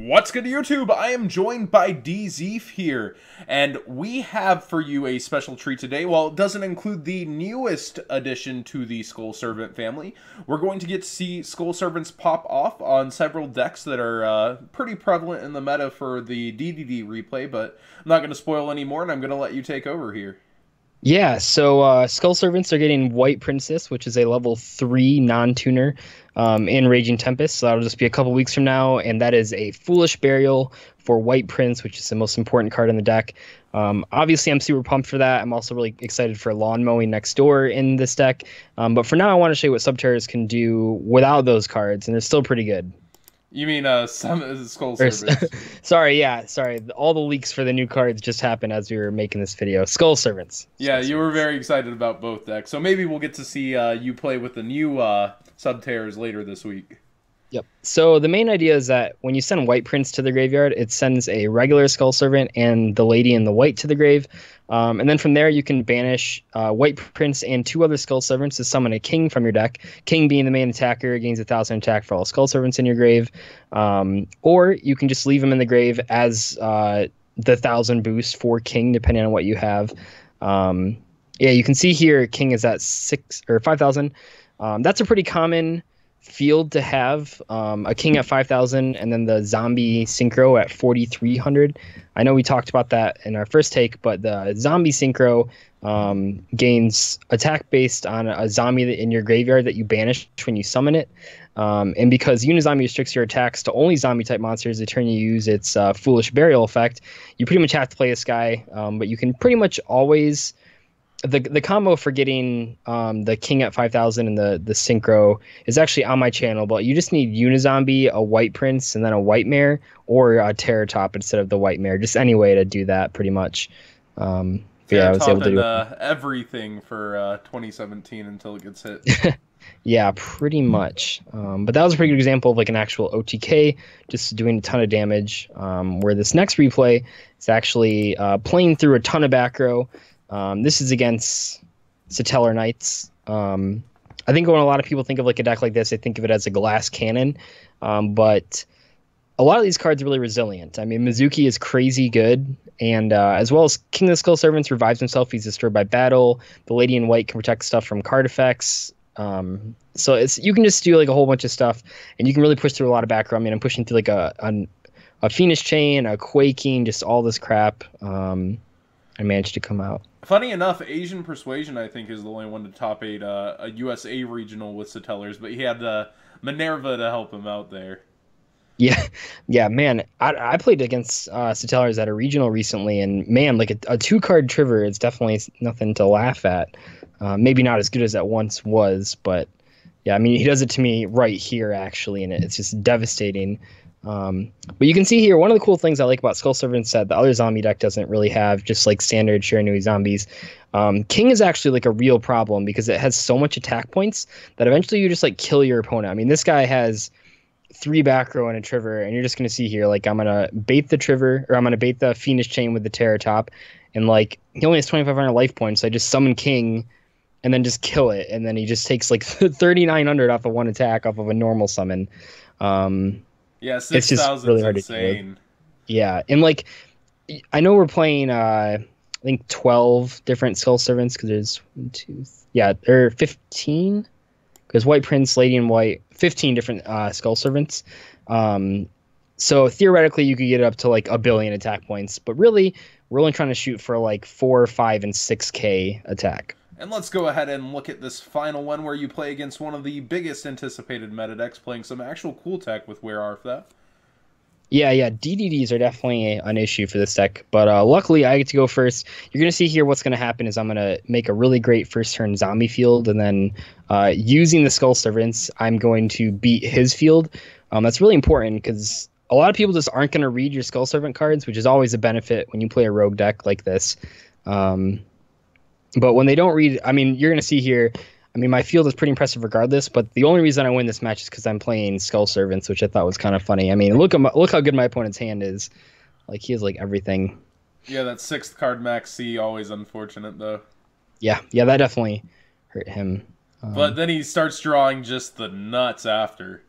What's good, YouTube? I am joined by Dzeeff here, and we have for you a special treat today. While it doesn't include the newest addition to the Skull Servant family, we're going to get to see Skull Servants pop off on several decks that are pretty prevalent in the meta for the DDD replay, but I'm not going to spoil any more, and I'm going to let you take over here. Yeah, so Skull Servants are getting White Princess, which is a level 3 non-tuner in Raging Tempest. So that'll just be a couple weeks from now, and that is a Foolish Burial for White Prince, which is the most important card in the deck. Obviously, I'm super pumped for that. I'm also really excited for Lawn Mowing Next Door in this deck. But for now, I want to show you what Subterrors can do without those cards, and they're still pretty good. You mean some Skull Servants? Sorry. All the leaks for the new cards just happened as we were making this video. Skull Servants. Yeah, you were very excited about both decks, so maybe we'll get to see you play with the new Subterrors later this week. Yep. So the main idea is that when you send White Prince to the graveyard, it sends a regular Skull Servant and the Lady in the White to the grave. And then from there, you can banish White Prince and 2 other Skull Servants to summon a King from your deck. King being the main attacker, gains 1,000 attack for all Skull Servants in your grave. Or you can just leave him in the grave as the 1,000 boost for King, depending on what you have. Yeah, you can see here King is at 6 or 5,000. That's a pretty common field to have, a King at 5,000 and then the zombie synchro at 4,300. I know we talked about that in our first take, but the zombie synchro gains attack based on a zombie in your graveyard that you banish when you summon it. And because Unizombie restricts your attacks to only zombie type monsters the turn you use its Foolish Burial effect, you pretty much have to play this guy, but you can pretty much always... The combo for getting the King at 5,000 and the Synchro is actually on my channel, but you just need Unizombie, a White Prince, and then a White Mare, or a Terror Top instead of the White Mare. Just any way to do that, pretty much. Yeah, I was able to do everything for 2017 until it gets hit. Yeah, pretty much. But that was a pretty good example of like an actual OTK, just doing a ton of damage, where this next replay is actually playing through a ton of back row. This is against Satellar Knights. I think when a lot of people think of like a deck like this, they think of it as a glass cannon. But a lot of these cards are really resilient. I mean, Mizuki is crazy good, and as well as King of the Skull Servants revives himself. He's destroyed by battle. The Lady in White can protect stuff from card effects. So you can just do like a whole bunch of stuff, and you can really push through a lot of back row. I mean, I'm pushing through like a Phoenix Chain, a Quaking, just all this crap. I managed to come out. Funny enough, Asian Persuasion, I think, is the only one to top 8 a USA regional with Satellars, but he had Minerva to help him out there. Yeah, man. I played against Satellars at a regional recently, and man, like a 2-card Trigger is definitely nothing to laugh at. Maybe not as good as that once was, but yeah, I mean, he does it to me right here, actually, and it's just devastating. But you can see here, one of the cool things I like about Skull Servants that the other zombie deck doesn't really have, just like standard Shiranuis zombies. King is actually like a real problem because it has so much attack points that eventually you just like kill your opponent. I mean, this guy has 3 back row and a Trigger, and you're just going to see here, like I'm going to bait the Trigger, or I'm going to bait the Phoenix Chain with the Terror Top, and like he only has 2,500 life points, so I just summon King and then just kill it, and then he just takes like 3,900 off of 1 attack off of a normal summon. Yeah, 6,000 really hard insane. To yeah, and like I know we're playing I think 12 different Skull Servants because there's 1, 2, or 15 because White Prince, Lady in White, 15 different Skull Servants. So theoretically you could get it up to like 1 billion attack points, but really we're only trying to shoot for like 4, 5, and 6K attack. And let's go ahead and look at this final one where you play against one of the biggest anticipated meta decks, playing some actual cool tech with Where Art Theft. Yeah, DDDs are definitely an issue for this deck, but luckily I get to go first. You're going to see here what's going to happen is I'm going to make a really great first turn zombie field, and then using the Skull Servants, I'm going to beat his field. That's really important because a lot of people just aren't going to read your Skull Servant cards, which is always a benefit when you play a rogue deck like this. But when they don't read, I mean, you're going to see here, I mean, my field is pretty impressive regardless, but the only reason I win this match is because I'm playing Skull Servants, which I thought was kind of funny. I mean, look how good my opponent's hand is. Like, he has, like, everything. Yeah, that 6th card Max C, always unfortunate, though. Yeah, that definitely hurt him. But then he starts drawing just the nuts after.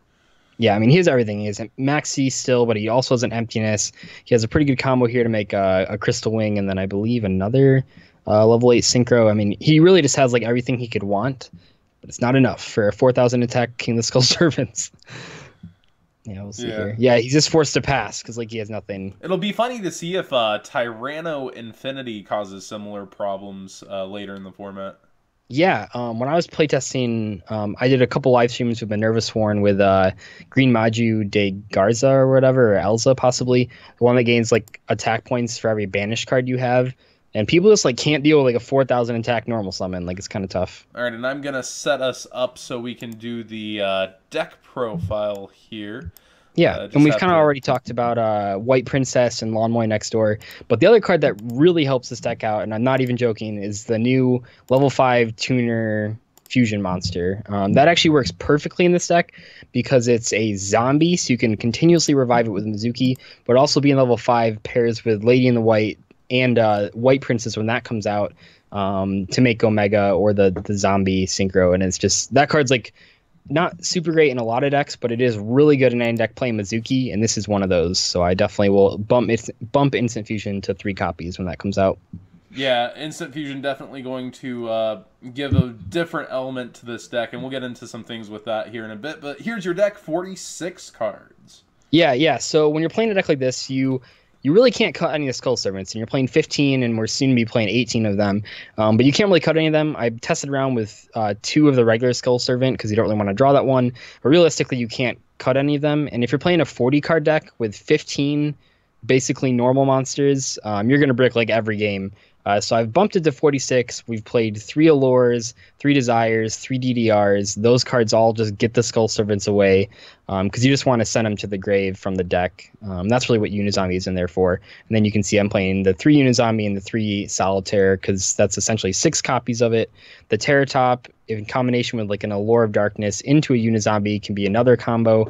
Yeah, I mean, he has everything. He has max C still, but he also has an emptiness. He has a pretty good combo here to make a Crystal Wing, and then I believe another level 8 Synchro. I mean, he really just has like everything he could want, but it's not enough for a 4,000 attack King of the Skull Servants. Yeah, we'll see here. Yeah, he's just forced to pass because like he has nothing. It'll be funny to see if Tyranno Infinity causes similar problems later in the format. Yeah, when I was playtesting, I did a couple live streams with Minerva Sworn with Green Maju de Garza or whatever, or Elza possibly, the one that gains like attack points for every banished card you have. And people just like can't deal with like a 4,000 attack normal summon. Like it's kind of tough. All right, and I'm gonna set us up so we can do the deck profile here. Yeah, and we've kind of already talked about White Princess and Lawnmoy next door. But the other card that really helps this deck out, and I'm not even joking, is the new level 5 Tuner Fusion monster. That actually works perfectly in this deck because it's a zombie, so you can continuously revive it with Mizuki, but also be in level 5 pairs with Lady in the White and White Princess when that comes out to make Omega or the zombie synchro. And it's just, that card's like not super great in a lot of decks, but it is really good in any deck playing Mizuki, and this is one of those. So I definitely will bump Instant Fusion to 3 copies when that comes out. Yeah, Instant Fusion definitely going to give a different element to this deck, and we'll get into some things with that here in a bit. But here's your deck, 46 cards. Yeah. So when you're playing a deck like this, you really can't cut any of the Skull Servants, and you're playing 15, and we're soon to be playing 18 of them. But you can't really cut any of them. I tested around with 2 of the regular Skull Servant because you don't really want to draw that one. But realistically, you can't cut any of them. And if you're playing a 40-card deck with 15 basically normal monsters, you're going to brick like every game. So I've bumped it to 46. We've played 3 Allures, 3 Desires, 3 DDRs. Those cards all just get the Skull Servants away because you just want to send them to the grave from the deck. That's really what Unizombie is in there for. And then you can see I'm playing the 3 Unizombie and the 3 Solitaire because that's essentially 6 copies of it. The Terratop, in combination with like an Allure of Darkness into a Unizombie, can be another combo.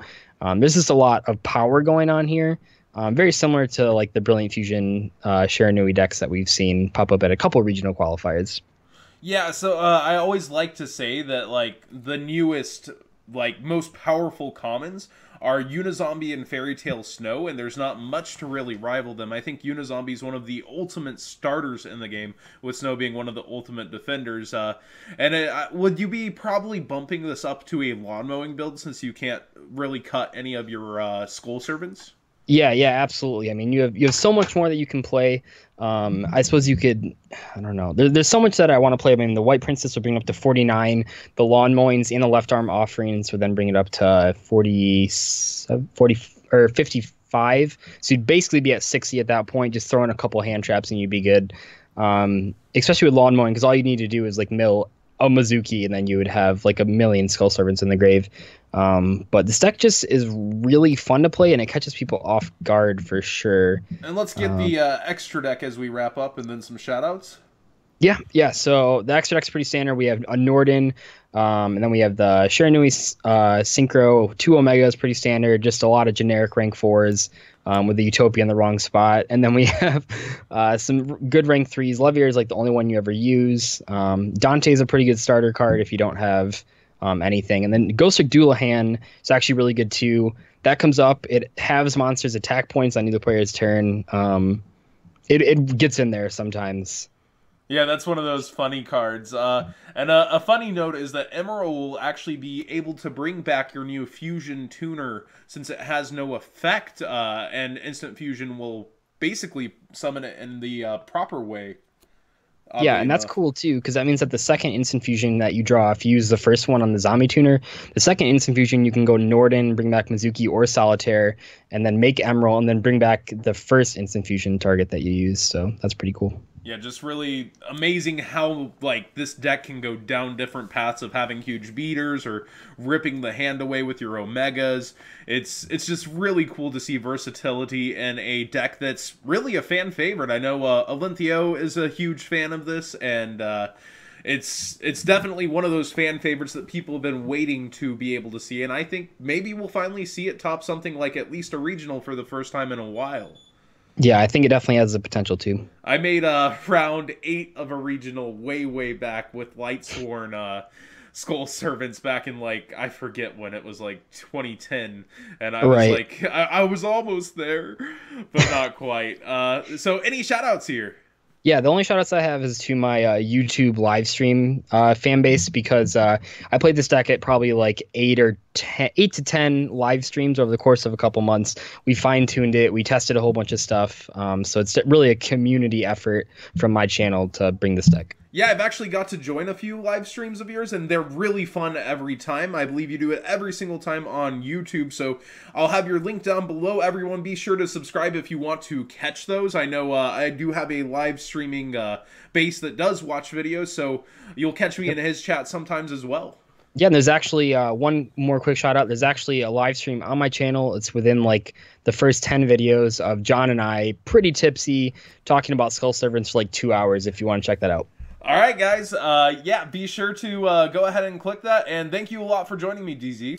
There's just a lot of power going on here. Very similar to like the Brilliant Fusion Shiranuis decks that we've seen pop up at a couple regional qualifiers. Yeah, so I always like to say that like the newest, like most powerful commons are Unizombie and Fairy Tale Snow, and there's not much to really rival them. I think Unizombie is one of the ultimate starters in the game, with Snow being one of the ultimate defenders. Would you be probably bumping this up to a lawn mowing build since you can't really cut any of your Skull Servants? Yeah, absolutely. I mean, you have so much more that you can play. I suppose you could, I don't know. There's so much that I want to play. I mean, the White Princess will bring it up to 49. The Lawn Mowings and the Left Arm Offerings would then bring it up to 40 or 55. So you'd basically be at 60 at that point, just throwing a couple hand traps and you'd be good. Especially with Lawn Mowing, because all you need to do is like mill a Mizuki, and then you would have like a million Skull Servants in the grave. But this deck just is really fun to play, and it catches people off guard for sure. And let's get the extra deck as we wrap up, and then some shoutouts. Yeah. So the extra deck's pretty standard. We have a Norden, and then we have the Shiranuis Synchro. 2 Omega is pretty standard. Just a lot of generic rank 4s. With the Utopia in the wrong spot. And then we have some good rank 3s. Levier is like the only one you ever use. Dante is a pretty good starter card if you don't have anything. And then Ghostrik Doulahan is actually really good too. That comes up. It halves monsters' attack points on either player's turn. It gets in there sometimes. Yeah, that's one of those funny cards. And a funny note is that Emerald will actually be able to bring back your new Fusion Tuner since it has no effect, and Instant Fusion will basically summon it in the proper way. Yeah, and that's cool too, because that means that the second Instant Fusion that you draw, if you use the first one on the Zombie Tuner, the second Instant Fusion you can go Norden, bring back Mizuki or Solitaire, and then make Emerald, and then bring back the first Instant Fusion target that you use. So that's pretty cool. Yeah, just really amazing how like this deck can go down different paths of having huge beaters or ripping the hand away with your Omegas. It's just really cool to see versatility in a deck that's really a fan favorite. I know Alinthio is a huge fan of this, and it's definitely one of those fan favorites that people have been waiting to be able to see, and I think maybe we'll finally see it top something like at least a regional for the first time in a while. Yeah, I think it definitely has the potential to. I made round 8 of a regional way back with Lightsworn. Skull Servants back in, like, I forget when, it was like 2010, and I was like, I was almost there, but not quite. So any shout outs here? Yeah, the only shoutouts I have is to my YouTube live stream fan base, because I played this deck at probably like 8 to 10 live streams over the course of a couple months. We fine-tuned it. We tested a whole bunch of stuff. So it's really a community effort from my channel to bring this deck. Yeah, I've actually got to join a few live streams of yours, and they're really fun every time. I believe you do it every single time on YouTube, so I'll have your link down below. Everyone, be sure to subscribe if you want to catch those. I know I do have a live streaming base that does watch videos, so you'll catch me in his chat sometimes as well. Yeah, and there's actually one more quick shout out. There's actually a live stream on my channel. It's within like the first 10 videos of John and I, pretty tipsy, talking about Skull Servants for like 2 hours if you want to check that out. All right, guys. Yeah, be sure to go ahead and click that. And thank you a lot for joining me, DZ.